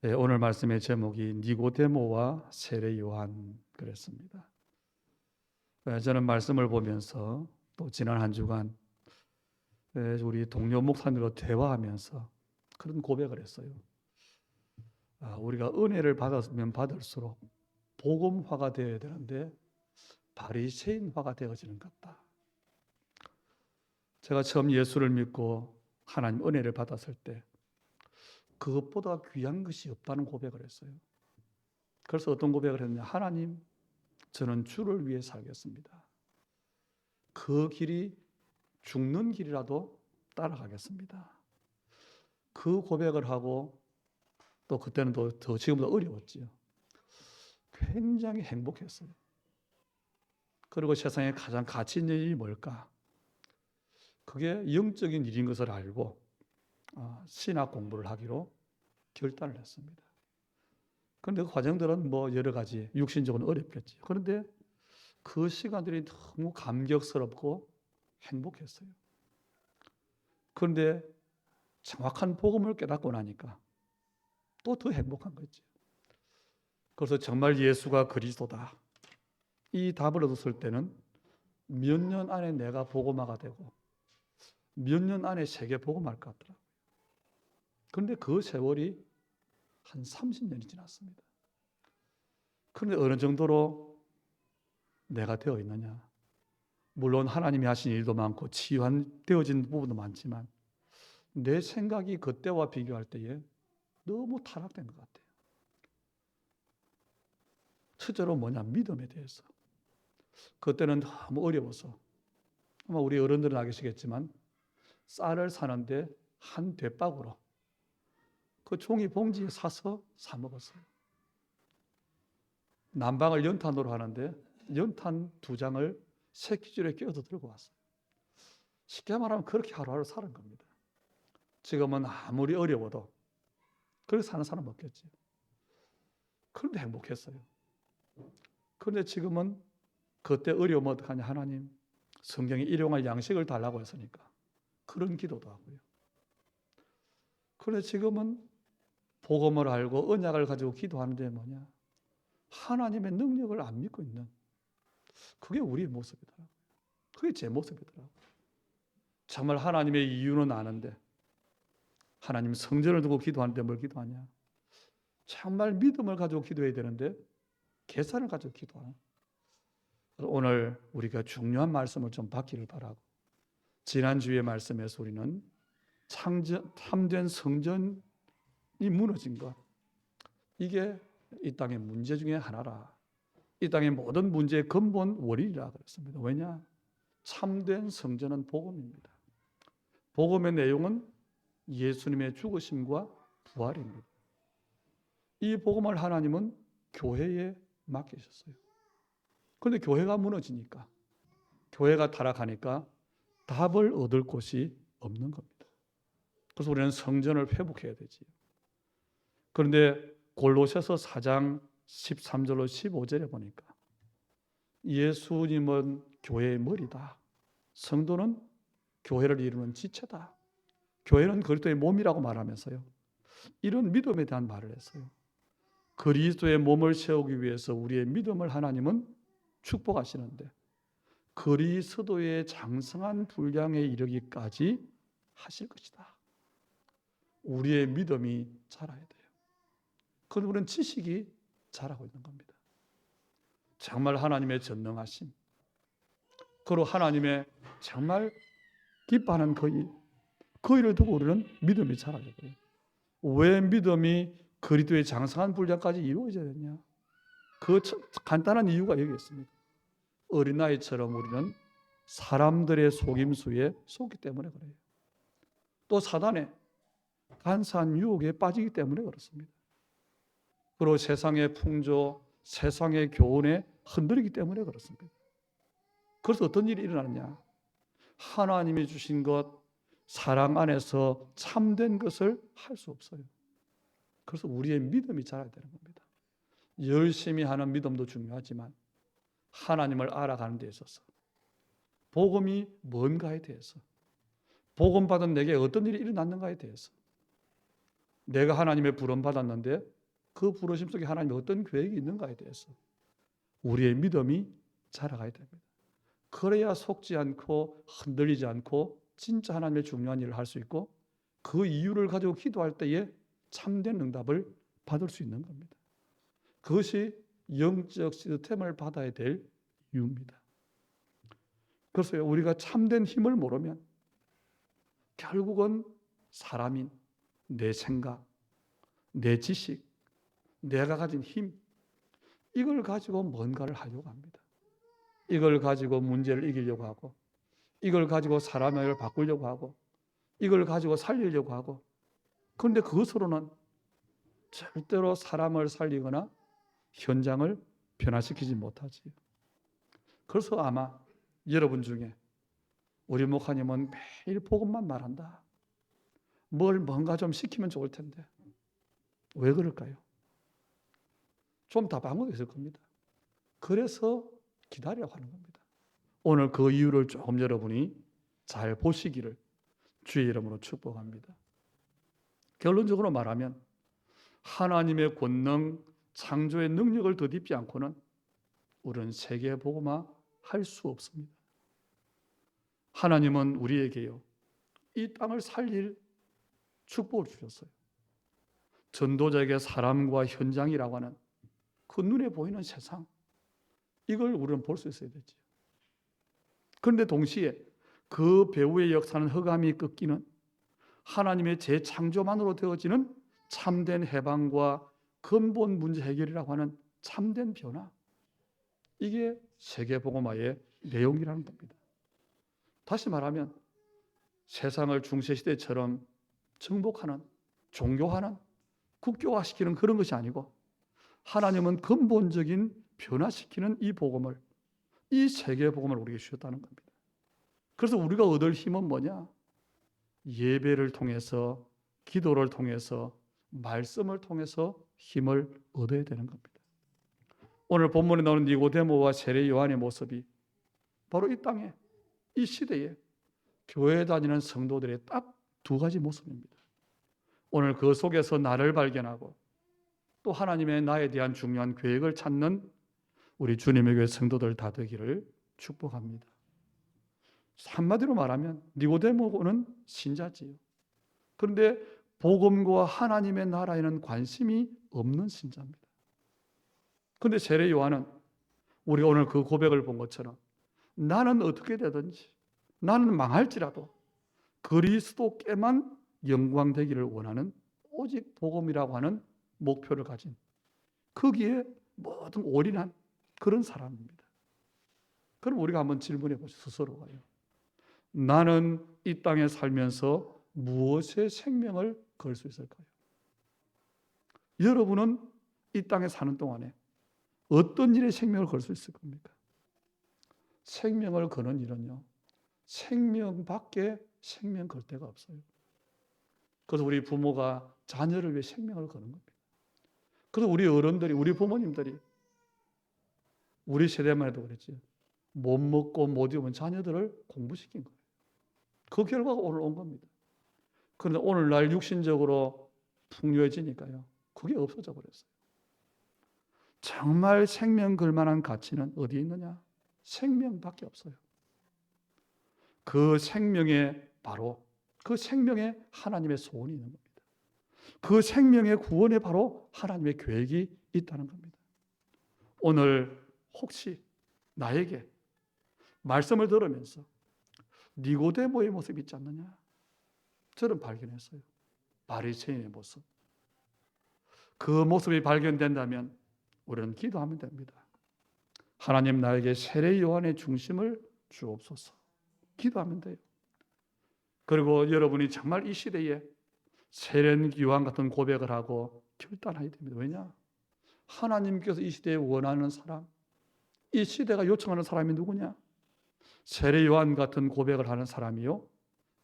네, 오늘 말씀의 제목이 니고데모와 세례 요한 그랬습니다. 저는 말씀을 보면서 또 지난 한 주간 우리 동료 목사님과 대화하면서 그런 고백을 했어요. 우리가 은혜를 받았으면 받을수록 복음화가 되어야 되는데 바리새인화가 되어지는 것 같다. 제가 처음 예수를 믿고 하나님 은혜를 받았을 때 그것보다 귀한 것이 없다는 고백을 했어요. 그래서 어떤 고백을 했냐? 하나님, 저는 주를 위해 살겠습니다. 그 길이 죽는 길이라도 따라가겠습니다. 그 고백을 하고 또 그때는 더 지금보다 어려웠지요. 굉장히 행복했어요. 그리고 세상에 가장 가치 있는 일이 뭘까? 그게 영적인 일인 것을 알고 신학 공부를 하기로 결단을 했습니다. 그런데 그 과정들은 뭐 여러 가지 육신적으로 어렵겠지. 그런데 그 시간들이 너무 감격스럽고 행복했어요. 그런데 정확한 복음을 깨닫고 나니까 또 더 행복한 거죠. 그래서 정말 예수가 그리스도다. 이 답을 얻었을 때는 몇 년 안에 내가 복음화가 되고 몇 년 안에 세계 복음화할 것 같더라고요. 그런데 그 세월이 한 30년이 지났습니다. 그런데 어느 정도로 내가 되어 있느냐? 물론 하나님이 하신 일도 많고 치유되어진 부분도 많지만 내 생각이 그때와 비교할 때에 너무 타락된 것 같아요. 첫째로 뭐냐? 믿음에 대해서. 그때는 너무 어려워서 아마 우리 어른들은 아시겠지만 쌀을 사는데 한 대박으로 그 종이 봉지에 사서 사 먹었어요. 난방을 연탄으로 하는데 연탄 2장을 새끼줄에 끼워서 들고 왔어요. 쉽게 말하면 그렇게 하루하루 사는 겁니다. 지금은 아무리 어려워도 그렇게 사는 사람 없겠지. 그런데 행복했어요. 그런데 지금은 그때 어려우면 어떡하냐? 하나님, 성경에 일용할 양식을 달라고 했으니까 그런 기도도 하고요. 그런데 지금은 복음을 알고 언약을 가지고 기도하는데 뭐냐? 하나님의 능력을 안 믿고 있는 그게 우리의 모습이더라고요. 그게 제 모습이더라고요. 정말 하나님의 이유는 아는데 하나님 성전을 두고 기도하는데 뭘 기도하냐? 정말 믿음을 가지고 기도해야 되는데 계산을 가지고 기도하는. 오늘 우리가 중요한 말씀을 좀 받기를 바라고 지난주의 말씀에서 우리는 참된 성전이 무너진 것, 이게 이 땅의 문제 중에 하나라. 이 땅의 모든 문제의 근본 원인이라 그랬습니다. 왜냐? 참된 성전은 복음입니다. 복음의 내용은 예수님의 죽으심과 부활입니다. 이 복음을 하나님은 교회에 맡기셨어요. 그런데 교회가 무너지니까, 교회가 타락하니까 답을 얻을 곳이 없는 겁니다. 그래서 우리는 성전을 회복해야 되지요. 그런데 골로새서 4장 13절로 15절에 보니까 예수님은 교회의 머리다. 성도는 교회를 이루는 지체다. 교회는 그리스도의 몸이라고 말하면서요. 이런 믿음에 대한 말을 했어요. 그리스도의 몸을 세우기 위해서 우리의 믿음을 하나님은 축복하시는데 그리스도의 장성한 분량에 이르기까지 하실 것이다. 우리의 믿음이 자라야 돼요. 그건 우리는 지식이 자라고 있는 겁니다. 정말 하나님의 전능하심, 그리고 하나님의 정말 기뻐하는 그 일을 두고 우리는 믿음이 자라야 돼요. 왜 믿음이 그리스도의 장성한 분량까지 이루어져야 되냐? 그 간단한 이유가 여기 있습니다. 어린아이처럼 우리는 사람들의 속임수에 속기 때문에 그래요. 또 사단의 간사한 유혹에 빠지기 때문에 그렇습니다. 그리고 세상의 풍조, 세상의 교훈에 흔들리기 때문에 그렇습니다. 그래서 어떤 일이 일어나느냐? 하나님이 주신 것, 사랑 안에서 참된 것을 할 수 없어요. 그래서 우리의 믿음이 자라야 되는 겁니다. 열심히 하는 믿음도 중요하지만 하나님을 알아가는 데 있어서 복음이 뭔가에 대해서, 복음 받은 내게 어떤 일이 일어났는가에 대해서 내가 하나님의 부름 받았는데 그 부르심 속에 하나님의 어떤 계획이 있는가에 대해서 우리의 믿음이 자라가야 됩니다. 그래야 속지 않고 흔들리지 않고 진짜 하나님의 중요한 일을 할 수 있고 그 이유를 가지고 기도할 때에 참된 응답을 받을 수 있는 겁니다. 그것이 영적 시스템을 받아야 될 이유입니다. 그래서 우리가 참된 힘을 모르면 결국은 사람인 내 생각, 내 지식, 내가 가진 힘, 이걸 가지고 뭔가를 하려고 합니다. 이걸 가지고 문제를 이기려고 하고, 이걸 가지고 사람을 바꾸려고 하고, 이걸 가지고 살리려고 하고, 그런데 그것으로는 절대로 사람을 살리거나 현장을 변화시키지 못하지요. 그래서 아마 여러분 중에 우리 목사님은 매일 복음만 말한다. 뭔가 좀 시키면 좋을 텐데. 왜 그럴까요? 좀 답한 있을 겁니다. 그래서 기다리라고 하는 겁니다. 오늘 그 이유를 조금 여러분이 잘 보시기를 주의 이름으로 축복합니다. 결론적으로 말하면 하나님의 권능, 창조의 능력을 덧입지 않고는 우리는 세계 복음화 할 수 없습니다. 하나님은 우리에게요, 이 땅을 살릴 축복을 주셨어요. 전도자에게 사람과 현장이라고 하는 그 눈에 보이는 세상, 이걸 우리는 볼 수 있어야 되죠. 그런데 동시에 그 배후의 역사는 흑암이 꺾이는 하나님의 재창조만으로 되어지는 참된 해방과 근본 문제 해결이라고 하는 참된 변화, 이게 세계복음화의 내용이라는 겁니다. 다시 말하면 세상을 중세시대처럼 정복하는, 종교화는, 국교화시키는 그런 것이 아니고 하나님은 근본적인 변화시키는 이 복음을, 이 세계복음을 우리에게 주셨다는 겁니다. 그래서 우리가 얻을 힘은 뭐냐? 예배를 통해서, 기도를 통해서, 말씀을 통해서 힘을 얻어야 되는 겁니다. 오늘 본문에 나오는 니고데모와 세례 요한의 모습이 바로 이 땅에, 이 시대에 교회 다니는 성도들의 딱 두 가지 모습입니다. 오늘 그 속에서 나를 발견하고 또 하나님의 나에 대한 중요한 계획을 찾는 우리 주님의 교회 성도들 다 되기를 축복합니다. 한마디로 말하면 니고데모는 신자지요. 그런데 복음과 하나님의 나라에는 관심이 없는 신자입니다. 그런데 세례 요한은 우리가 오늘 그 고백을 본 것처럼 나는 어떻게 되든지, 나는 망할지라도 그리스도께만 영광 되기를 원하는 오직 복음이라고 하는 목표를 가진, 거기에 모든 올인한 그런 사람입니다. 그럼 우리가 한번 질문해 보죠. 스스로가요. 나는 이 땅에 살면서 무엇에 생명을 걸 수 있을까요? 여러분은 이 땅에 사는 동안에 어떤 일에 생명을 걸 수 있을 겁니까? 생명을 거는 일은요, 생명밖에 생명 걸 데가 없어요. 그래서 우리 부모가 자녀를 위해 생명을 거는 겁니다. 그래서 우리 어른들이, 우리 부모님들이, 우리 세대만 해도 그랬지, 못 먹고 못 입은 자녀들을 공부시킨 거예요. 그 결과가 오늘 온 겁니다. 그런데 오늘날 육신적으로 풍요해지니까요, 그게 없어져 버렸어요. 정말 생명 걸 만한 가치는 어디에 있느냐? 생명밖에 없어요. 그 생명에 바로, 그 생명에 하나님의 소원이 있는 겁니다. 그 생명의 구원에 바로 하나님의 계획이 있다는 겁니다. 오늘 혹시 나에게 말씀을 들으면서 니고데모의 모습이 있지 않느냐? 저는 발견했어요. 바리새인의 모습. 그 모습이 발견된다면 우리는 기도하면 됩니다. 하나님, 나에게 세례 요한의 중심을 주옵소서. 기도하면 돼요. 그리고 여러분이 정말 이 시대에 세례 요한 같은 고백을 하고 결단해야 됩니다. 왜냐? 하나님께서 이 시대에 원하는 사람, 이 시대가 요청하는 사람이 누구냐? 세례 요한 같은 고백을 하는 사람이요,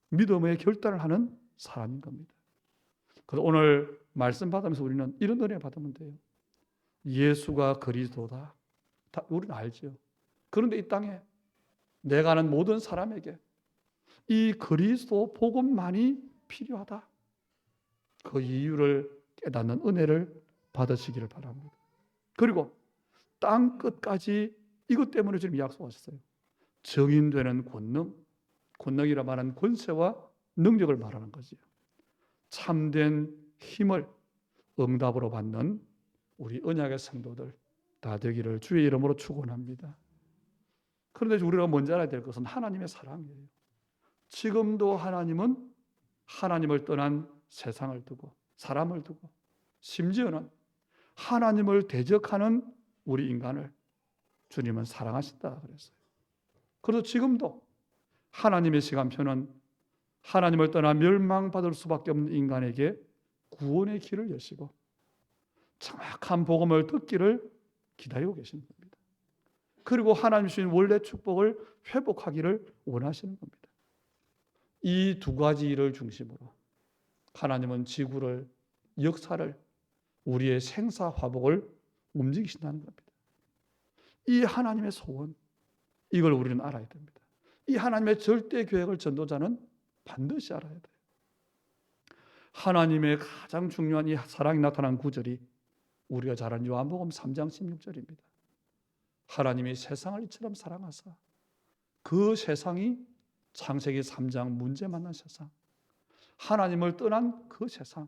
믿음의 결단을 하는 사람인 겁니다. 그래서 오늘 말씀 받으면서 우리는 이런 은혜 받으면 돼요. 예수가 그리스도다. 우리는 알죠. 그런데 이 땅에 내가 아는 모든 사람에게 이 그리스도 복음만이 필요하다. 그 이유를 깨닫는 은혜를 받으시기를 바랍니다. 그리고 땅 끝까지 이것 때문에 주님 약속하셨어요. 증인되는 권능이라 말하는 권세와 능력을 말하는 거지요. 참된 힘을 응답으로 받는 우리 언약의 성도들 다 되기를 주의 이름으로 축원합니다. 그런데 우리가 먼저 알아야 될 것은 하나님의 사랑이에요. 지금도 하나님은 하나님을 떠난 세상을 두고 사람을 두고 심지어는 하나님을 대적하는 우리 인간을 주님은 사랑하신다 그랬어요. 그래서 지금도 하나님의 시간표는 하나님을 떠나 멸망받을 수밖에 없는 인간에게 구원의 길을 여시고 정확한 복음을 듣기를 기다리고 계시는 겁니다. 그리고 하나님 주신 원래 축복을 회복하기를 원하시는 겁니다. 이 두 가지 일을 중심으로 하나님은 지구를, 역사를, 우리의 생사화복을 움직이신다는 겁니다. 이 하나님의 소원, 이걸 우리는 알아야 됩니다. 이 하나님의 절대 계획을 전도자는 반드시 알아야 돼요. 하나님의 가장 중요한 이 사랑이 나타난 구절이 우리가 잘 아는 요한복음 3장 16절입니다. 하나님이 세상을 이처럼 사랑하사 그 세상이 창세기 3장 문제 만난 세상, 하나님을 떠난 그 세상,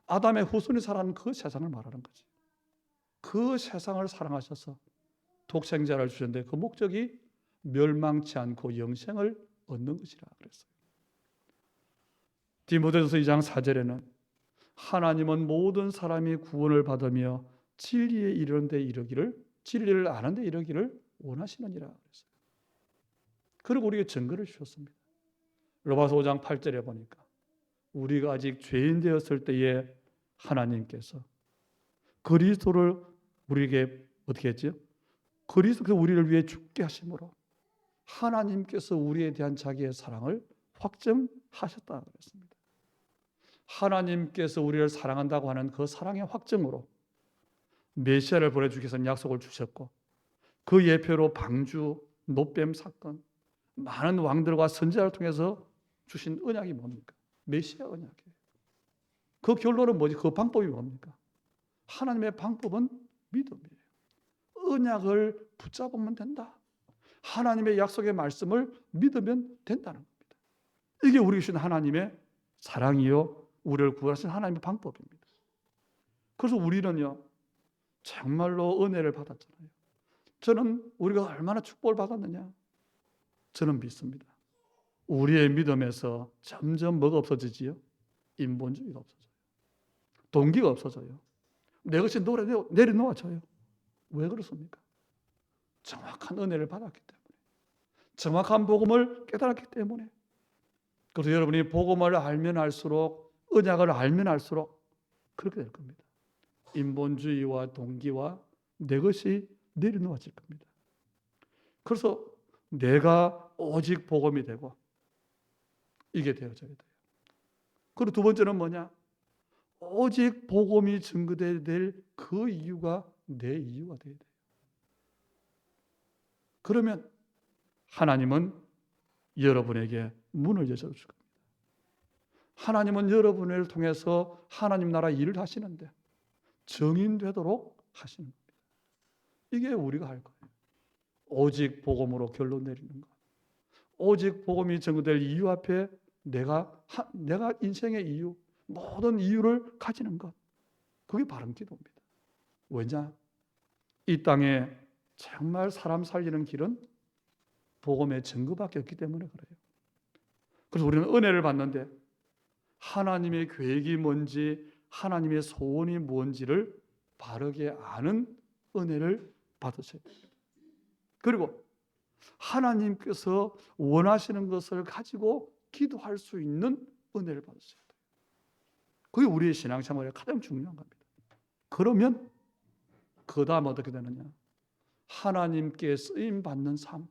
아담의 후손이 살아가는 그 세상을 말하는 거지. 그 세상을 사랑하셔서 독생자를 주셨는데 그 목적이 멸망치 않고 영생을 얻는 것이라 그랬어요. 디모데전서 2장 4절에는 하나님은 모든 사람이 구원을 받으며 진리에 이르는 데 이르기를, 진리를 아는 데 이르기를 원하시느니라 그랬어요. 그리고 우리에게 증거를 주셨습니다. 로마서 5장 8절에 보니까 우리가 아직 죄인 되었을 때에 하나님께서 그리스도를 우리에게 어떻게 했죠? 그리스도께서 우리를 위해 죽게 하심으로 하나님께서 우리에 대한 자기의 사랑을 확증하셨다 그랬습니다. 하나님께서 우리를 사랑한다고 하는 그 사랑의 확증으로 메시아를 보내주기 위해서 약속을 주셨고 그 예표로 방주, 노뱀 사건, 많은 왕들과 선지자를 통해서 주신 언약이 뭡니까? 메시아 언약이에요. 그 결론은 뭐지? 그 방법이 뭡니까? 하나님의 방법은 믿음이에요. 언약을 붙잡으면 된다. 하나님의 약속의 말씀을 믿으면 된다는 겁니다. 이게 우리 주신 하나님의 사랑이요, 우리를 구하신 하나님의 방법입니다. 그래서 우리는요, 정말로 은혜를 받았잖아요. 저는 우리가 얼마나 축복을 받았느냐? 저는 믿습니다. 우리의 믿음에서 점점 뭐가 없어지지요? 인본주의가 없어져요. 동기가 없어져요. 내 것이 내려놓아져요. 왜 그렇습니까? 정확한 은혜를 받았기 때문에, 정확한 복음을 깨달았기 때문에. 그래서 여러분이 복음을 알면 알수록, 언약을 알면 알수록 그렇게 될 겁니다. 인본주의와 동기와 내 것이 내려놓아질 겁니다. 그래서 내가 오직 복음이 되고 이게 되어져야 돼요. 그리고 두 번째는 뭐냐? 오직 복음이 증거되어야 될 그 이유가 내 이유가 되어야 돼요. 그러면 하나님은 여러분에게 문을 여셔줄 겁니다. 하나님은 여러분을 통해서 하나님 나라 일을 하시는데 정인되도록 하시는 겁니다. 이게 우리가 할 거예요. 오직 복음으로 결론 내리는 것. 오직 복음이 증거될 이유 앞에 내가 인생의 이유, 모든 이유를 가지는 것. 그게 바른 기도입니다. 왜냐? 이 땅에 정말 사람 살리는 길은 복음의 증거밖에 없기 때문에 그래요. 그래서 우리는 은혜를 받는데 하나님의 계획이 뭔지, 하나님의 소원이 뭔지를 바르게 아는 은혜를 받으셔야 됩니다. 그리고 하나님께서 원하시는 것을 가지고 기도할 수 있는 은혜를 받으셔야 돼요. 그게 우리의 신앙생활에 가장 중요한 겁니다. 그러면 그 다음 어떻게 되느냐? 하나님께 쓰임받는 삶,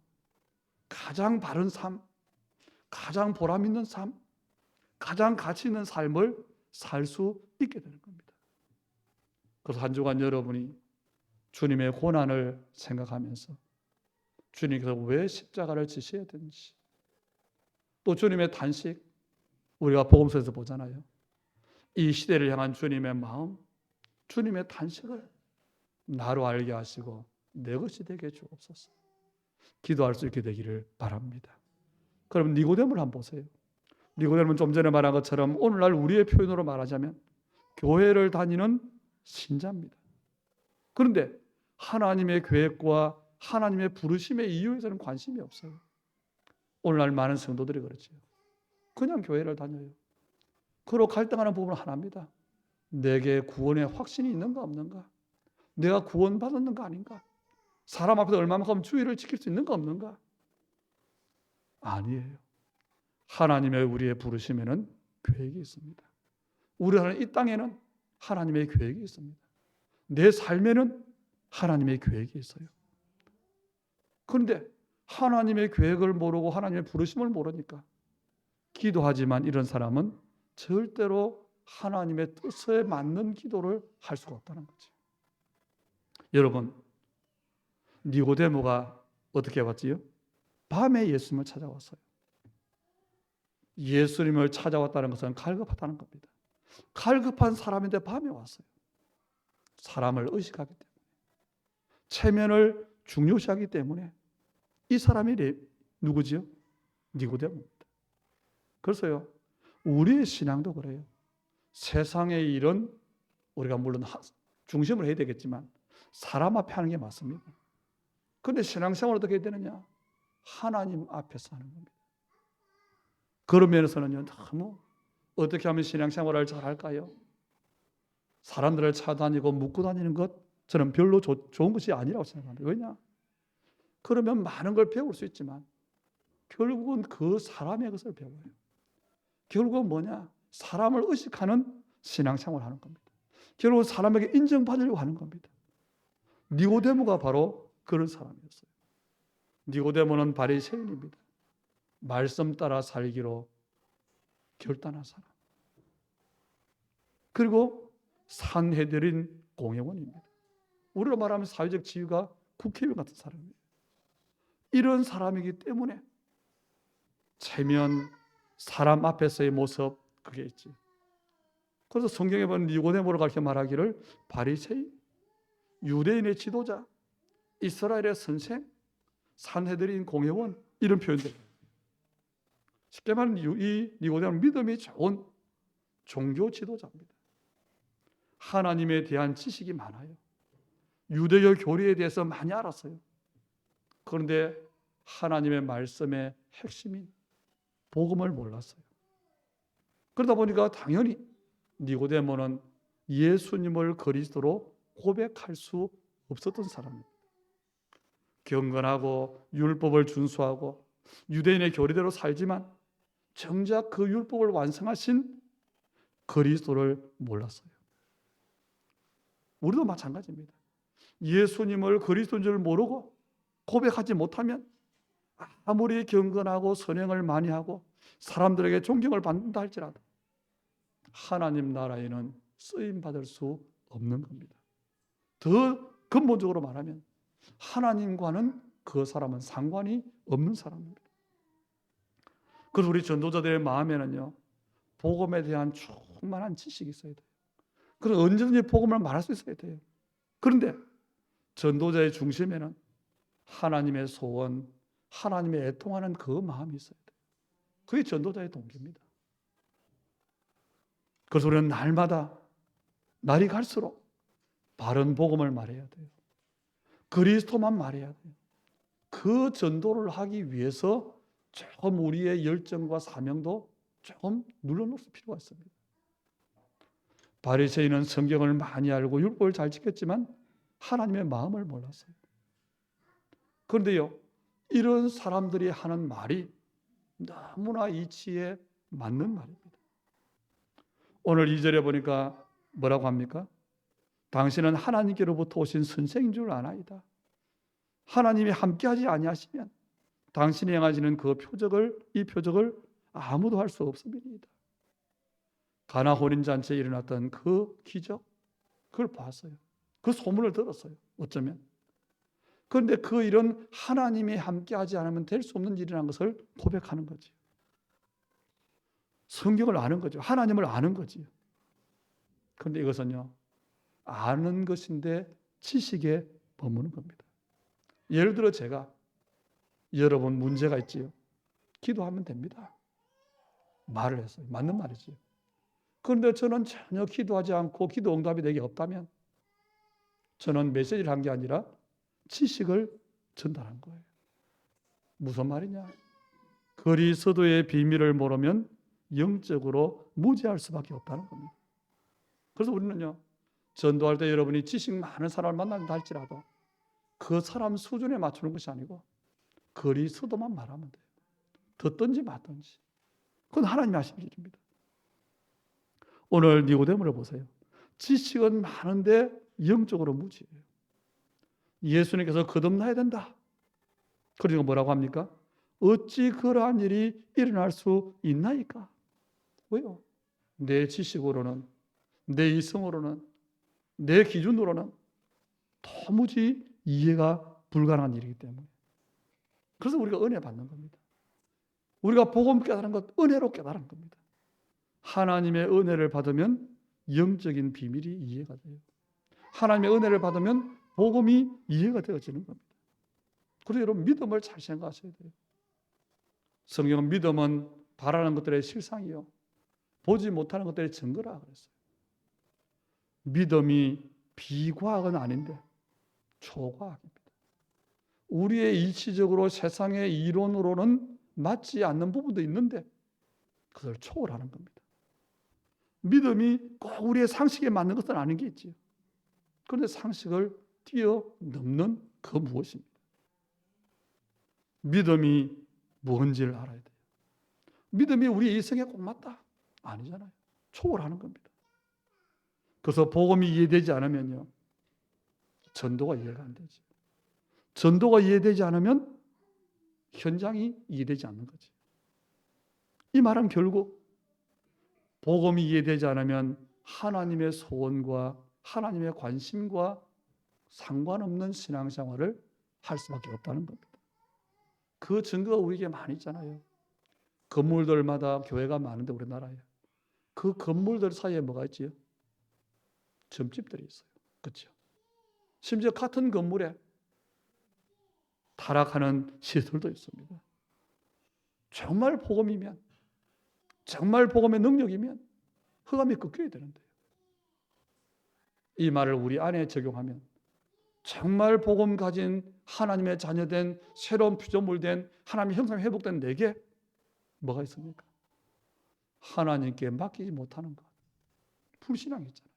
가장 바른 삶, 가장 보람 있는 삶, 가장 가치 있는 삶을 살 수 있게 되는 겁니다. 그래서 한 주간 여러분이 주님의 고난을 생각하면서 주님께서 왜 십자가를 지셔야 되는지, 또 주님의 탄식, 우리가 복음서에서 보잖아요. 이 시대를 향한 주님의 마음, 주님의 탄식을 나로 알게 하시고 내 것이 되게 주옵소서. 기도할 수 있게 되기를 바랍니다. 그럼 니고데모를 한번 보세요. 니고데모는 좀 전에 말한 것처럼 오늘날 우리의 표현으로 말하자면 교회를 다니는 신자입니다. 그런데 하나님의 계획과 하나님의 부르심의 이유에서는 관심이 없어요. 오늘날 많은 성도들이 그렇죠. 그냥 교회를 다녀요. 그로 갈등하는 부분은 하나입니다. 내게 구원의 확신이 있는가 없는가? 내가 구원받았는가 아닌가? 사람 앞에서 얼마만큼 주의를 지킬 수 있는가 없는가? 아니에요. 하나님의 우리의 부르심에는 계획이 있습니다. 우리는 이 땅에는 하나님의 계획이 있습니다. 내 삶에는 하나님의 계획이 있어요. 그런데 하나님의 계획을 모르고 하나님의 부르심을 모르니까 기도하지만 이런 사람은 절대로 하나님의 뜻에 맞는 기도를 할 수가 없다는 거죠. 여러분, 니고데모가 어떻게 왔지요? 밤에 예수님을 찾아왔어요. 예수님을 찾아왔다는 것은 갈급하다는 겁니다. 갈급한 사람인데 밤에 왔어요. 사람을 의식하기 때문에, 체면을 중요시하기 때문에 이 사람이 누구지요? 니고데모입니다. 그래서요, 우리의 신앙도 그래요. 세상의 일은 우리가 물론 중심을 해야 되겠지만 사람 앞에 하는 게 맞습니다. 그런데 신앙생활 어떻게 해야 되느냐? 하나님 앞에서 하는 겁니다. 그런 면에서는요, 너무 어떻게 하면 신앙생활을 잘 할까요? 사람들을 찾아다니고 묻고 다니는 것, 저는 별로 좋은 것이 아니라고 생각합니다. 왜냐? 그러면 많은 걸 배울 수 있지만 결국은 그 사람의 것을 배워요. 결국은 뭐냐? 사람을 의식하는 신앙생활을 하는 겁니다. 결국은 사람에게 인정받으려고 하는 겁니다. 니고데모가 바로 그런 사람이었어요. 니고데모는 바리새인입니다. 말씀 따라 살기로 결단한 사람. 그리고 산헤드린 공회원입니다. 우리로 말하면 사회적 지위가 국회의원 같은 사람이에요. 이런 사람이기 때문에 체면, 사람 앞에서의 모습, 그게 있지. 그래서 성경에 보면 니고데모를 가르쳐 말하기를 바리새인, 유대인의 지도자, 이스라엘의 선생, 산헤드린 공회원, 이런 표현들. 쉽게 말하면 이 니고데모는 믿음이 좋은 종교 지도자입니다. 하나님에 대한 지식이 많아요. 유대교 교리에 대해서 많이 알았어요. 그런데 하나님의 말씀의 핵심인 복음을 몰랐어요. 그러다 보니까 당연히 니고데모는 예수님을 그리스도로 고백할 수 없었던 사람입니다. 경건하고 율법을 준수하고 유대인의 교리대로 살지만 정작 그 율법을 완성하신 그리스도를 몰랐어요. 우리도 마찬가지입니다. 예수님을 그리스도인 줄 모르고 고백하지 못하면 아무리 경건하고 선행을 많이 하고 사람들에게 존경을 받는다 할지라도 하나님 나라에는 쓰임받을 수 없는 겁니다. 더 근본적으로 말하면 하나님과는 그 사람은 상관이 없는 사람입니다. 그래서 우리 전도자들의 마음에는요, 복음에 대한 충만한 지식이 있어야 돼요. 그래서 언제든지 복음을 말할 수 있어야 돼요. 그런데 전도자의 중심에는 하나님의 소원, 하나님의 애통하는 그 마음이 있어야 돼요. 그게 전도자의 동기입니다. 그래서 우리는 날마다 날이 갈수록 바른 복음을 말해야 돼요. 그리스도만 말해야 돼요. 그 전도를 하기 위해서 조금 우리의 열정과 사명도 조금 눌러놓을 필요가 있습니다. 바리새인은 성경을 많이 알고 율법을 잘 지켰지만 하나님의 마음을 몰랐어요. 그런데요, 이런 사람들이 하는 말이 너무나 이치에 맞는 말입니다. 오늘 2절에 보니까 뭐라고 합니까? 당신은 하나님께로부터 오신 선생인 줄 아나이다. 하나님이 함께하지 아니하시면 당신이 행하시는 이 표적을 아무도 할 수 없음이니이다. 가나 혼인잔치에 일어났던 그 기적, 그걸 봤어요. 그 소문을 들었어요. 어쩌면. 그런데 그 일은 하나님이 함께하지 않으면 될 수 없는 일이라는 것을 고백하는 거지. 성경을 아는 거죠. 하나님을 아는 거지. 그런데 이것은요, 아는 것인데 지식에 머무는 겁니다. 예를 들어 제가 여러분 문제가 있지요. 기도하면 됩니다. 말을 했어요. 맞는 말이지요. 그런데 저는 전혀 기도하지 않고 기도 응답이 내게 없다면 저는 메시지를 한 게 아니라 지식을 전달한 거예요. 무슨 말이냐? 그리스도의 비밀을 모르면 영적으로 무지할 수밖에 없다는 겁니다. 그래서 우리는요, 전도할 때 여러분이 지식 많은 사람을 만난다 할지라도 그 사람 수준에 맞추는 것이 아니고 그리스도만 말하면 돼요. 듣든지 말든지. 그건 하나님이 하신 일입니다. 오늘 니고데모를 보세요. 지식은 많은데 영적으로 무지해요. 예수님께서 거듭나야 된다. 그러니까 뭐라고 합니까? 어찌 그러한 일이 일어날 수 있나이까? 왜요? 내 지식으로는, 내 이성으로는, 내 기준으로는 도무지 이해가 불가능한 일이기 때문에. 그래서 우리가 은혜 받는 겁니다. 우리가 복음 깨달은 것 은혜로 깨달은 겁니다. 하나님의 은혜를 받으면 영적인 비밀이 이해가 돼요. 하나님의 은혜를 받으면 복음이 이해가 되어지는 겁니다. 그래서 여러분 믿음을 잘 생각하셔야 돼요. 성경은 믿음은 바라는 것들의 실상이요, 보지 못하는 것들의 증거라 그랬어요. 믿음이 비과학은 아닌데 초과학입니다. 우리의 일치적으로 세상의 이론으로는 맞지 않는 부분도 있는데 그걸 초월하는 겁니다. 믿음이 꼭 우리의 상식에 맞는 것은 아닌 게 있지요. 그런데 상식을 뛰어넘는 그 무엇입니다. 믿음이 뭔지를 알아야 돼요. 믿음이 우리 이성에 꼭 맞다? 아니잖아요. 초월하는 겁니다. 그래서 복음이 이해되지 않으면요, 전도가 이해가 안 되지. 전도가 이해되지 않으면 현장이 이해되지 않는 거지. 이 말은 결국 복음이 이해되지 않으면 하나님의 소원과 하나님의 관심과 상관없는 신앙생활을 할 수밖에 없다는 겁니다. 그 증거가 우리에게 많이 있잖아요. 건물들마다 교회가 많은데 우리나라에 그 건물들 사이에 뭐가 있지요? 점집들이 있어요. 그렇죠? 심지어 같은 건물에 타락하는 시설도 있습니다. 정말 복음이면, 정말 복음의 능력이면 흑암이 꺾여야 되는데요. 이 말을 우리 안에 적용하면 정말 복음 가진 하나님의 자녀된 새로운 피조물된 하나님의 형상 회복된 내게 뭐가 있습니까? 하나님께 맡기지 못하는 것, 불신앙이 있잖아요.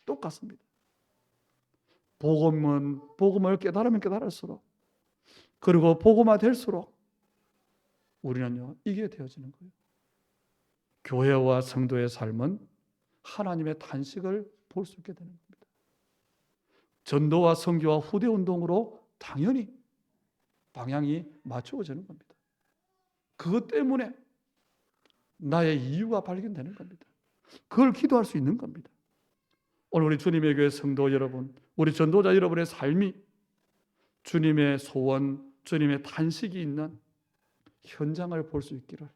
똑같습니다. 복음을 깨달으면 깨달을수록, 그리고 복음화 될수록 우리는요, 이게 되어지는 거예요. 교회와 성도의 삶은 하나님의 탄식을 볼 수 있게 되는 겁니다. 전도와 선교와 후대 운동으로 당연히 방향이 맞추어지는 겁니다. 그것 때문에 나의 이유가 발견되는 겁니다. 그걸 기도할 수 있는 겁니다. 오늘 우리 주님의 교회 성도 여러분, 우리 전도자 여러분의 삶이 주님의 소원, 주님의 탄식이 있는 현장을 볼 수 있기를,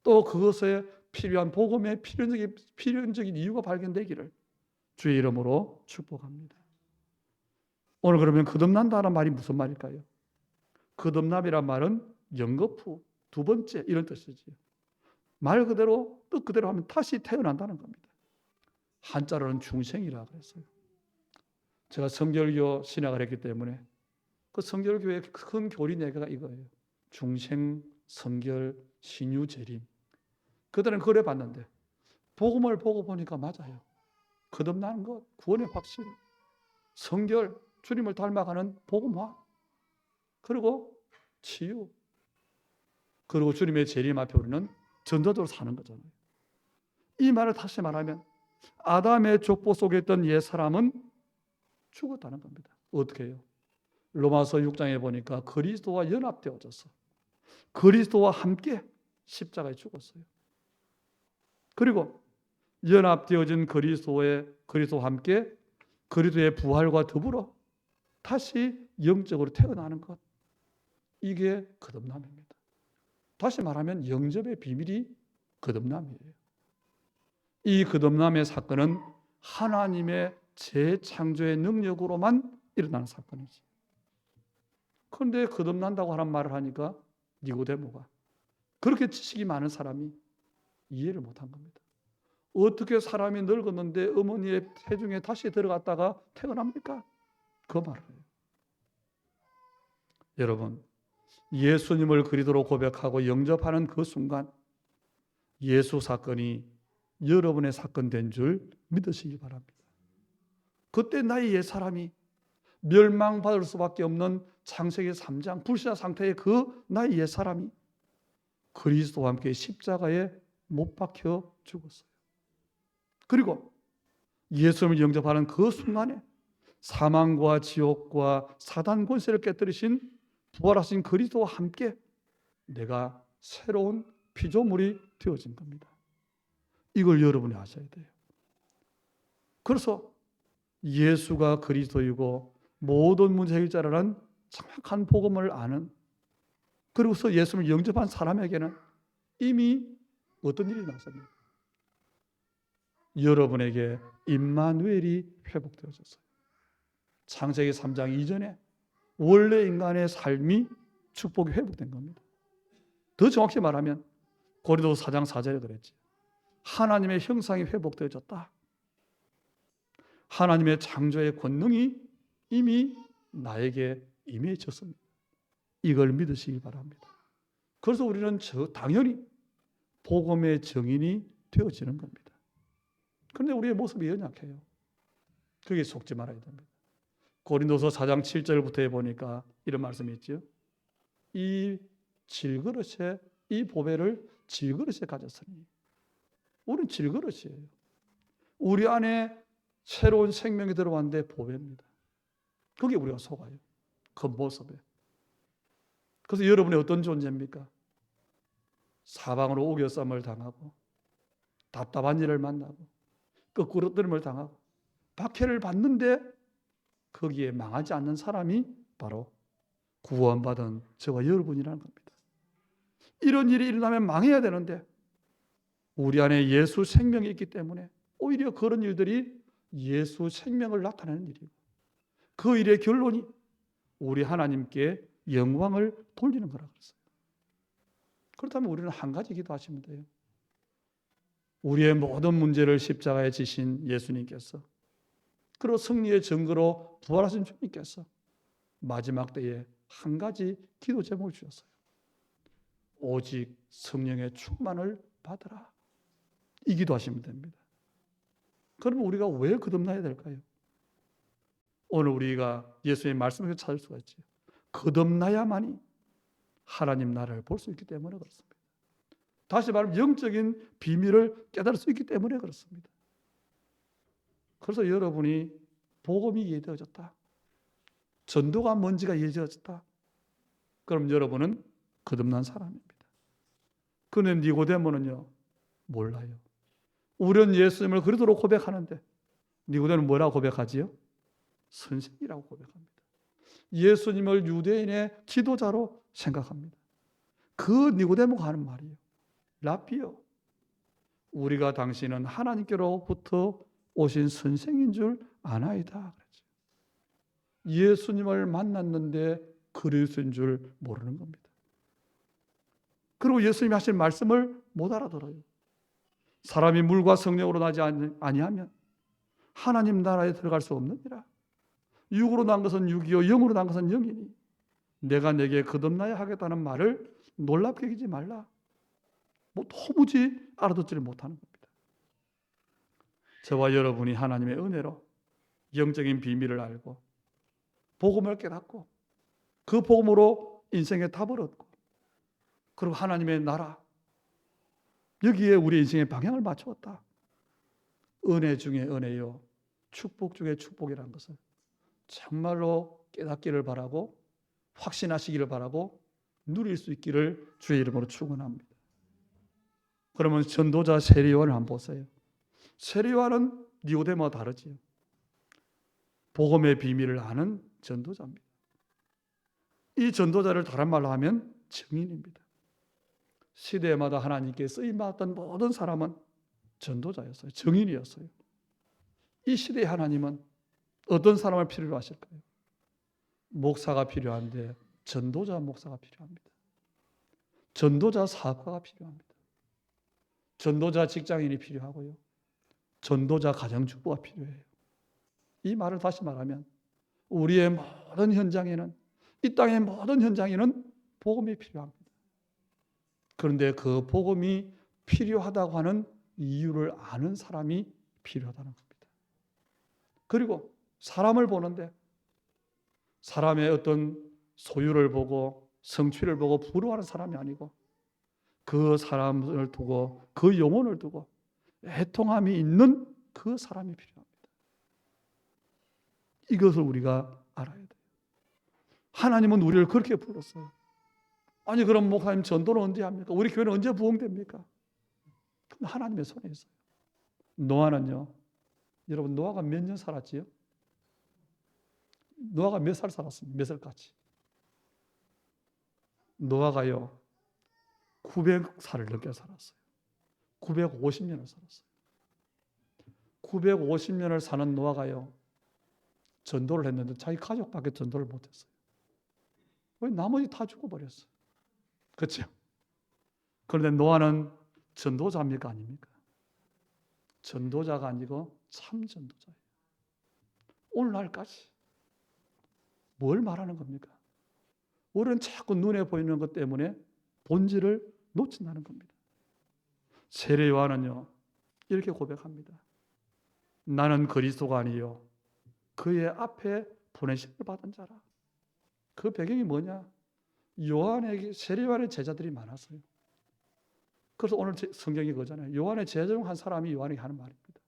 또 그것에 필요한 복음의 필연적인 이유가 발견되기를 주의 이름으로 축복합니다. 오늘 그러면 거듭난다는 말이 무슨 말일까요? 거듭남이란 말은 영거푸, 두 번째 이런 뜻이지요. 말 그대로, 뜻 그대로 하면 다시 태어난다는 겁니다. 한자로는 중생이라 그랬어요. 제가 성결교 신학을 했기 때문에 그 성결교의 큰 교리 내가 이거예요. 중생, 성결, 신유, 재림. 그들은 그래 봤는데 복음을 보고 보니까 맞아요. 거듭나는 것, 구원의 확신, 성결, 주님을 닮아가는 복음화, 그리고 치유, 그리고 주님의 재림 앞에 우리는 전도적으로 사는 거잖아요. 이 말을 다시 말하면 아담의 족보 속에 있던 옛 사람은 죽었다는 겁니다. 어떻게 해요? 로마서 6장에 보니까 그리스도와 연합되어졌어. 그리스도와 함께 십자가에 죽었어요. 그리고 연합되어진 그리스도와 함께 그리스도의 부활과 더불어 다시 영적으로 태어나는 것, 이게 거듭남입니다. 다시 말하면 영접의 비밀이 거듭남이에요. 이 거듭남의 사건은 하나님의 재창조의 능력으로만 일어나는 사건이지. 그런데 거듭난다고 하는 말을 하니까 니고데모가, 그렇게 지식이 많은 사람이 이해를 못한 겁니다. 어떻게 사람이 늙었는데 어머니의 태중에 다시 들어갔다가 태어납니까? 그 말을 해요. 여러분, 예수님을 그리스도로 고백하고 영접하는 그 순간 예수 사건이 여러분의 사건 된 줄 믿으시기 바랍니다. 그때 나의 옛사람이 멸망받을 수밖에 없는 창세기 3장 불신자 상태의 그 나의 옛사람이 그리스도와 함께 십자가에 못 박혀 죽었어요. 그리고 예수님을 영접하는 그 순간에 사망과 지옥과 사단 권세를 깨뜨리신 부활하신 그리스도와 함께 내가 새로운 피조물이 되어진 겁니다. 이걸 여러분이 아셔야 돼요. 그래서 예수가 그리스도이고 모든 문제 해결자라는 정확한 복음을 아는, 그리고서 예수를 영접한 사람에게는 이미 어떤 일이 났습니까? 여러분에게 임마누엘이 회복되어졌어요. 창세기 3장 이전에 원래 인간의 삶이 축복이 회복된 겁니다. 더 정확히 말하면 고린도서 4장 4절에 그랬지. 하나님의 형상이 회복되어졌다. 하나님의 창조의 권능이 이미 나에게 임해졌습니다. 이걸 믿으시기 바랍니다. 그래서 우리는 당연히 복음의 증인이 되어지는 겁니다. 그런데 우리의 모습이 연약해요. 그게 속지 말아야 됩니다. 고린도서 4장 7절부터 보니까 이런 말씀이 있죠. 이 질그릇에, 이 보배를 질그릇에 가졌으니, 우리는 질그릇이에요. 우리 안에 새로운 생명이 들어왔는데 보배입니다. 그게 우리가 속아요. 그 모습에. 그래서 여러분이 어떤 존재입니까? 사방으로 우겨쌈을 당하고 답답한 일을 만나고 거꾸로 뜨림을 당하고 박해를 받는데 거기에 망하지 않는 사람이 바로 구원받은 저와 여러분이라는 겁니다. 이런 일이 일어나면 망해야 되는데 우리 안에 예수 생명이 있기 때문에 오히려 그런 일들이 예수 생명을 나타내는 일이고, 그 일의 결론이 우리 하나님께 영광을 돌리는 거라고 했어요. 그렇다면 우리는 한 가지 기도하시면 돼요. 우리의 모든 문제를 십자가에 지신 예수님께서, 그리고 승리의 증거로 부활하신 주님께서 마지막 때에 한 가지 기도 제목을 주셨어요. 오직 성령의 충만을 받으라. 이 기도하시면 됩니다. 그러면 우리가 왜 거듭나야 될까요? 오늘 우리가 예수의 말씀을 찾을 수가 있죠. 거듭나야만이 하나님 나라를 볼 수 있기 때문에 그렇습니다. 다시 말하면 영적인 비밀을 깨달을 수 있기 때문에 그렇습니다. 그래서 여러분이 복음이 이해되어졌다, 전도가 뭔지가 이해되어졌다, 그럼 여러분은 거듭난 사람입니다. 그런데 니고데모는요, 몰라요. 우리는 예수님을 그리스도로 고백하는데 니고데모는 뭐라고 고백하지요? 선생이라고 고백합니다. 예수님을 유대인의 지도자로 생각합니다. 그 니고데모가 하는 말이에요. 라비요, 우리가 당신은 하나님께로부터 오신 선생인 줄 아나이다. 그랬죠. 예수님을 만났는데 그리스도인 줄 모르는 겁니다. 그리고 예수님이 하신 말씀을 못 알아들어요. 사람이 물과 성령으로 나지 아니하면 하나님 나라에 들어갈 수 없느니라. 육으로 난 것은 육이요 영으로 난 것은 영이니 내가 내게 거듭나야 하겠다는 말을 놀랍게 여기지 말라. 도무지 알아듣지를 못하는 겁니다. 저와 여러분이 하나님의 은혜로 영적인 비밀을 알고 복음을 깨닫고 그 복음으로 인생의 답을 얻고 그리고 하나님의 나라, 여기에 우리 인생의 방향을 맞추었다. 은혜 중에 은혜요, 축복 중에 축복이라는 것을 정말로 깨닫기를 바라고 확신하시기를 바라고 누릴 수 있기를 주의 이름으로 축원합니다. 그러면 전도자 세리요한을 한번 보세요. 세리요한은 니고데모와 다르지요. 복음의 비밀을 아는 전도자입니다. 이 전도자를 다른 말로 하면 증인입니다. 시대마다 하나님께 쓰임받았던 모든 사람은 전도자였어요. 증인이었어요. 이 시대의 하나님은 어떤 사람을 필요로 하실까요? 목사가 필요한데 전도자 목사가 필요합니다. 전도자 사업가가 필요합니다. 전도자 직장인이 필요하고요. 전도자 가정주부가 필요해요. 이 말을 다시 말하면 우리의 모든 현장에는, 이 땅의 모든 현장에는 복음이 필요합니다. 그런데 그 복음이 필요하다고 하는 이유를 아는 사람이 필요하다는 겁니다. 그리고 사람을 보는데 사람의 어떤 소유를 보고 성취를 보고 부러워하는 사람이 아니고 그 사람을 두고 그 영혼을 두고 애통함이 있는 그 사람이 필요합니다. 이것을 우리가 알아야 돼요. 하나님은 우리를 그렇게 불렀어요. 아니 그럼 목사님 전도는 언제 합니까? 우리 교회는 언제 부흥됩니까? 하나님의 손에 있어요. 노아는요. 여러분 노아가 몇 년 살았지요? 노아가 몇 살 살았습니까? 몇 살까지? 노아가요. 900살을 넘게 살았어요. 950년을 살았어요. 950년을 사는 노아가요. 전도를 했는데 자기 가족밖에 전도를 못했어요. 왜 나머지 다 죽어버렸어요. 그렇죠? 그런데 노아는 전도자입니까? 아닙니까? 전도자가 아니고 참 전도자예요. 오늘날까지 뭘 말하는 겁니까? 우리는 자꾸 눈에 보이는 것 때문에 본질을 놓친다는 겁니다. 세례 요한은요 이렇게 고백합니다. 나는 그리스도가 아니요 그의 앞에 보내심을 받은 자라. 그 배경이 뭐냐? 요한에게 세례 요한의 제자들이 많았어요. 그래서 오늘 성경이 그거잖아요. 요한의 제자 중 한 사람이 요한에게 하는 말입니다.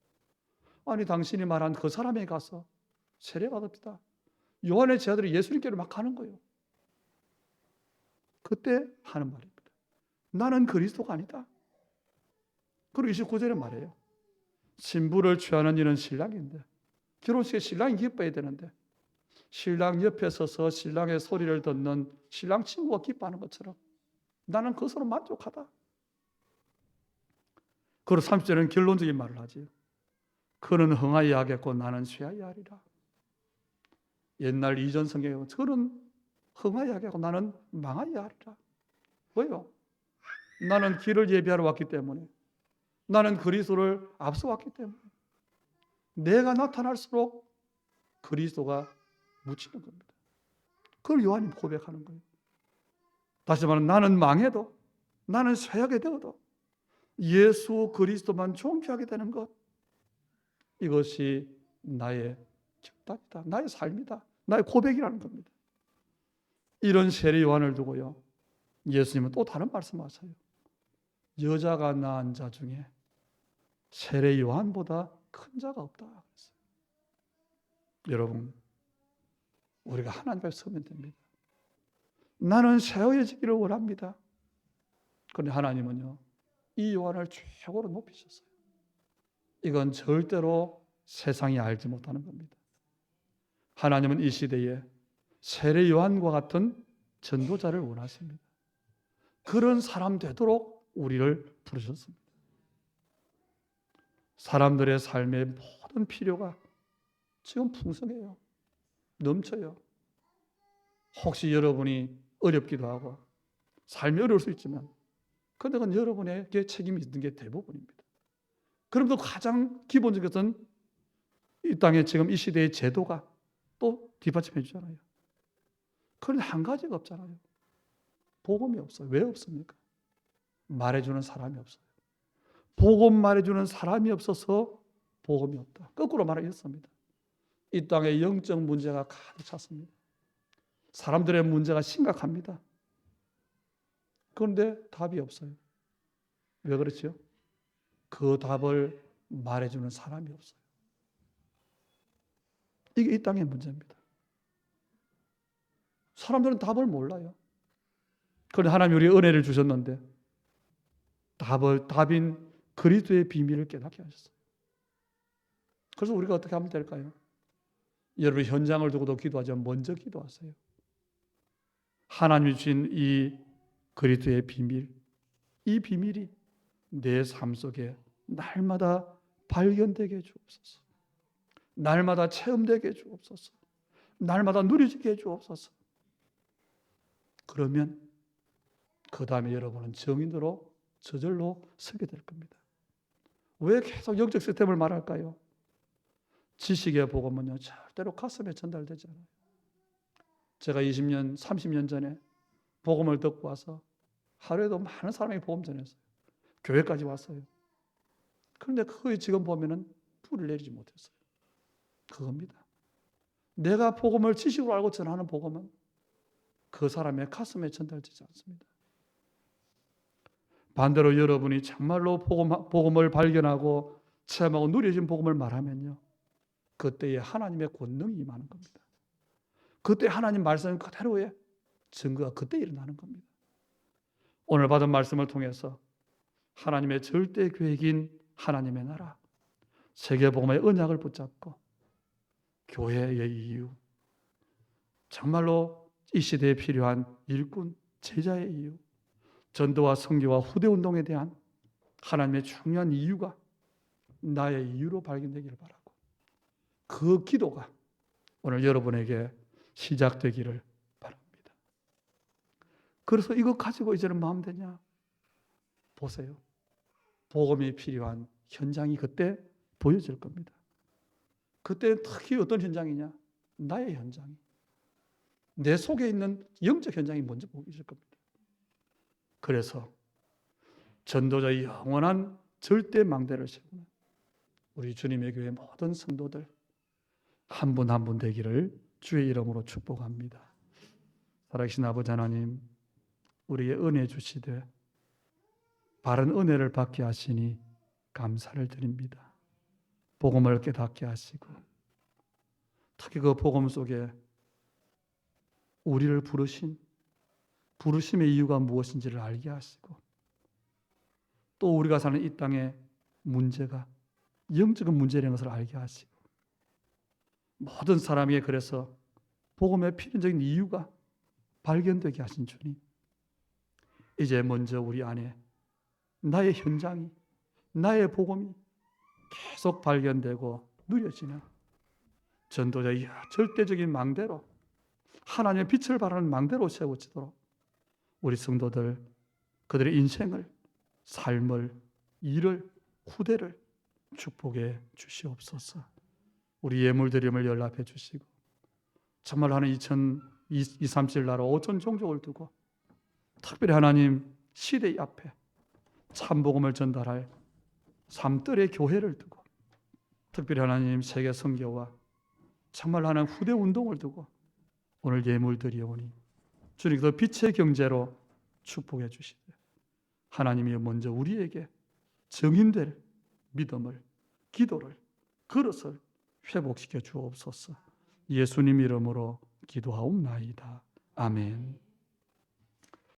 아니 당신이 말한 그 사람에게 가서 세례 받읍시다. 요한의 제자들이 예수님께로 막 가는 거예요. 그때 하는 말입니다. 나는 그리스도가 아니다. 그리고 29절에 말해요. 신부를 취하는 이는 신랑인데 결혼식에 신랑이 기뻐해야 되는데 신랑 옆에 서서 신랑의 소리를 듣는 신랑 친구가 기뻐하는 것처럼 나는 그것으로 만족하다. 그리고 30절에는 결론적인 말을 하지요. 그는 흥하여 하겠고 나는 쇠하여 하리라. 옛날 이전 성경에 보면 그는 흥하여 하겠고 나는 망하여 하리라. 왜요? 나는 길을 예비하러 왔기 때문에, 나는 그리스도를 앞서왔기 때문에 내가 나타날수록 그리스도가 묻히는 겁니다. 그걸 요한이 고백하는 거예요. 다시 말하면 나는 망해도, 나는 쇠하게 되어도 예수 그리스도만 존귀하게 되는 것, 이것이 나의 결단이다, 나의 삶이다, 나의 고백이라는 겁니다. 이런 세례 요한을 두고요 예수님은 또 다른 말씀하세요. 여자가 낳은 자 중에 세례 요한보다 큰 자가 없다 그랬어요. 여러분 우리가 하나님 앞에 서면 됩니다. 나는 세워지기를 원합니다. 그런데 하나님은요 이 요한을 최고로 높이셨어요. 이건 절대로 세상이 알지 못하는 겁니다. 하나님은 이 시대에 세례 요한과 같은 전도자를 원하십니다. 그런 사람 되도록 우리를 부르셨습니다. 사람들의 삶의 모든 필요가 지금 풍성해요. 넘쳐요. 혹시 여러분이 어렵기도 하고 삶이 어려울 수 있지만 그런데 그건 여러분에게 책임이 있는 게 대부분입니다. 그럼도 가장 기본적인 것은 이 땅에 지금 이 시대의 제도가 또 뒷받침해 주잖아요. 그런데 한 가지가 없잖아요. 복음이 없어요. 왜 없습니까? 말해주는 사람이 없어요. 복음 말해주는 사람이 없어서 복음이 없다. 거꾸로 말하겠습니다. 이 땅에 영적 문제가 가득 찼습니다. 사람들의 문제가 심각합니다. 그런데 답이 없어요. 왜 그렇죠? 그 답을 말해주는 사람이 없어요. 이게 이 땅의 문제입니다. 사람들은 답을 몰라요. 그런데 하나님이 우리에게 은혜를 주셨는데 답인 그리스도의 비밀을 깨닫게 하셨어요. 그래서 우리가 어떻게 하면 될까요? 여러분 현장을 두고도 기도하지만 먼저 기도하세요. 하나님이 주신 이 그리스도의 비밀, 이 비밀이 내 삶 속에 날마다 발견되게 해 주옵소서. 날마다 체험되게 해 주옵소서. 날마다 누리게 해 주옵소서. 그러면 그 다음에 여러분은 정인으로 저절로 서게 될 겁니다. 왜 계속 영적 시스템을 말할까요? 지식의 복음은요, 절대로 가슴에 전달되지 않아요. 제가 20년, 30년 전에 복음을 듣고 와서 하루에도 많은 사람이 복음 전했어요. 교회까지 왔어요. 그런데 그거에 지금 보면은 뿌리를 내리지 못했어요. 그겁니다. 내가 복음을 지식으로 알고 전하는 복음은 그 사람의 가슴에 전달되지 않습니다. 반대로 여러분이 정말로 복음을 발견하고 체험하고 누려진 복음을 말하면요, 그때에 하나님의 권능이 임하는 겁니다. 그때 하나님 말씀 그대로의 증거가 그때 일어나는 겁니다. 오늘 받은 말씀을 통해서 하나님의 절대 계획인 하나님의 나라, 세계복음의 언약을 붙잡고 교회의 이유, 정말로 이 시대에 필요한 일꾼, 제자의 이유, 전도와 선교와 후대운동에 대한 하나님의 중요한 이유가 나의 이유로 발견되기를 바라고, 그 기도가 오늘 여러분에게 시작되기를 바랍니다. 그래서 이거 가지고 이제는 마음 되냐? 보세요. 복음이 필요한 현장이 그때 보여질 겁니다. 그때 특히 어떤 현장이냐? 나의 현장이. 내 속에 있는 영적 현장이 먼저 보여질 겁니다. 그래서 전도자의 영원한 절대 망대를 세우는 우리 주님의 교회 모든 성도들 한 분 한 분 되기를 주의 이름으로 축복합니다. 살아계신 아버지 하나님, 우리의 은혜 주시되 바른 은혜를 받게 하시니 감사를 드립니다. 복음을 깨닫게 하시고 특히 그 복음 속에 우리를 부르심의 이유가 무엇인지를 알게 하시고, 또 우리가 사는 이 땅의 문제가 영적인 문제라는 것을 알게 하시고, 모든 사람에게 그래서 복음의 필연적인 이유가 발견되게 하신 주님, 이제 먼저 우리 안에 나의 현장이, 나의 복음이 계속 발견되고 누려지는 전도자의 절대적인 망대로, 하나님의 빛을 발하는 망대로 세워지도록 우리 성도들, 그들의 인생을, 삶을, 일을, 후대를 축복해 주시옵소서. 우리 예물드림을 연락해 주시고, 정말 하는 2027 나라 5천 종족을 두고 특별히 하나님 시대 앞에 참복음을 전달할 삼뜰의 교회를 두고, 특별히 하나님 세계 선교와 정말 하나님 후대 운동을 두고 오늘 예물 드리오니 주님께서 빛의 경제로 축복해 주시되, 하나님이 먼저 우리에게 정인될 믿음을, 기도를, 그릇을 회복시켜 주옵소서. 예수님 이름으로 기도하옵나이다. 아멘.